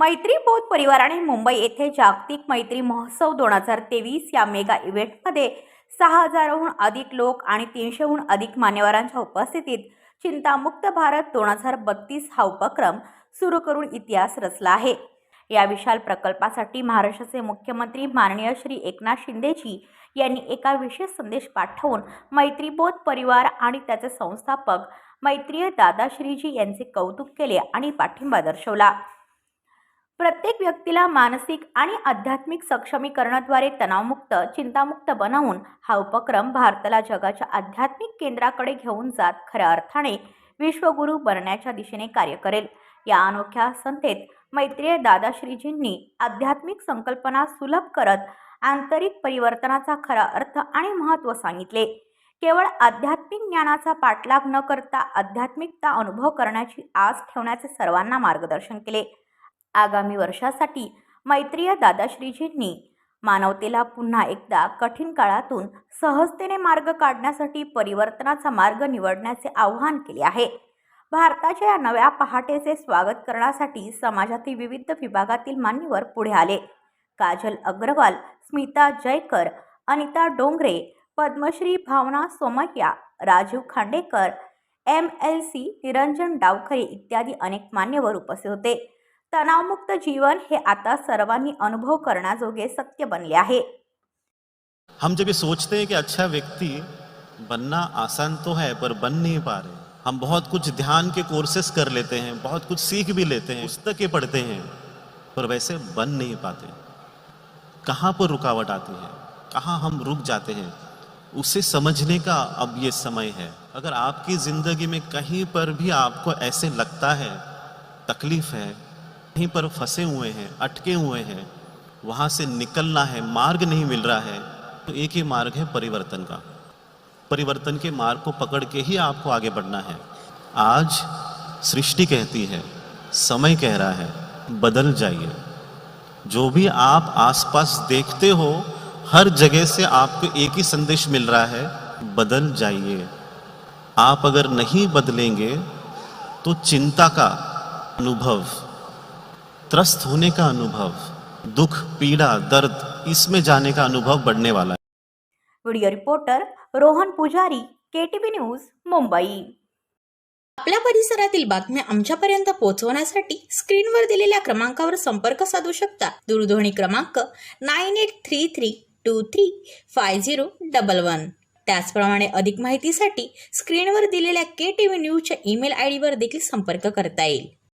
मैत्री बोध परिवाराने मुंबई येथे जागतिक मैत्री महोत्सव 2023 या मेगा इव्हेंटमध्ये 6,000हून अधिक लोक आणि 300हून अधिक मान्यवरांच्या उपस्थितीत चिंतामुक्त भारत 2032 हा उपक्रम सुरू करून इतिहास रचला आहे। या विशाल प्रकल्पासाठी महाराष्ट्राचे मुख्यमंत्री माननीय श्री एकनाथ शिंदेजी यांनी एका विशेष संदेश पाठवून मैत्रीबोध परिवार आणि त्याचे संस्थापक मैत्रीय दादाश्रीजी यांचे कौतुक केले आणि पाठिंबा दर्शवला। प्रत्येक व्यक्तीला मानसिक आणि आध्यात्मिक सक्षमीकरणाद्वारे तणावमुक्त, चिंतामुक्त बनवून हा उपक्रम भारताला जगाच्या आध्यात्मिक केंद्राकडे घेऊन जात खऱ्या अर्थाने विश्वगुरू बनण्याच्या दिशेने कार्य करेल। या अनोख्या संस्थेत मैत्रीय दादाश्रीजींनी आध्यात्मिक संकल्पना सुलभ करत आंतरिक परिवर्तनाचा खरा अर्थ आणि महत्त्व सांगितले। केवळ आध्यात्मिक ज्ञानाचा पाठलाग न करता आध्यात्मिकता अनुभव करण्याची आस ठेवण्याचे सर्वांना मार्गदर्शन केले। आगामी वर्षासाठी मैत्रीय दादाश्रीजींनी मानवतेला पुन्हा एकदा कठीण काळातून सहजतेने मार्ग काढण्यासाठी परिवर्तनाचा मार्ग निवडण्याचे आवाहन केले आहे। भारताच्या या नव्या पहाटेचे स्वागत करण्यासाठी समाजातील विविध विभागातील मान्यवर पुढे आले। काजल अग्रवाल, स्मिता जयकर, अनिता डोंगरे, पद्मश्री भावना सोमय्या, राजीव खांडेकर, MLC निरंजन डावखरे इत्यादी अनेक मान्यवर उपस्थित होते। तणावमुक्त जीवन हे आता सर्वांनी अनुभव करण्याजोगे सत्य बनले आहे। हम जब ये सोचते हैं कि अच्छा व्यक्ति बनना आसान तो है पर बन नहीं पा रहे। हम बहुत कुछ ध्यान के कोर्सेस कर लेते हैं, बहुत कुछ सीख भी लेते हैं, पुस्तकें पढ़ते हैं, पर वैसे बन नहीं पाते। कहाँ पर रुकावट आती है, कहाँ हम रुक जाते हैं, उसे समझने का अब ये समय है। अगर आपकी जिंदगी में कहीं पर भी आपको ऐसे लगता है तकलीफ है, कहीं पर फंसे हुए हैं, अटके हुए हैं, वहाँ से निकलना है, मार्ग नहीं मिल रहा है, तो एक ही मार्ग है परिवर्तन का। परिवर्तन के मार्ग को पकड़ के ही आपको आगे बढ़ना है। आज सृष्टि कहती है, समय कह रहा है, बदल जाइए। जो भी आप आसपास देखते हो, हर जगह से आपको एक ही संदेश मिल रहा है, बदल जाइए। आप अगर नहीं बदलेंगे तो चिंता का अनुभव, त्रस्त होने का अनुभव, दुख, पीड़ा, दर्द, इसमें जाने का अनुभव बढ़ने वाला है। व्हिडिओ रिपोर्टर रोहन पुजारी, KTV न्यूज, मुंबई। आपल्या परिसरातील बातम्या आमच्यापर्यंत पोहोचवण्यासाठी स्क्रीनवर दिलेल्या क्रमांकावर संपर्क साधू शकता। दूरध्वनी क्रमांक 9833235011। त्याचप्रमाणे अधिक माहितीसाठी स्क्रीनवर दिलेल्या KTV न्यूजच्या ईमेल ID वर देखील संपर्क करता येईल।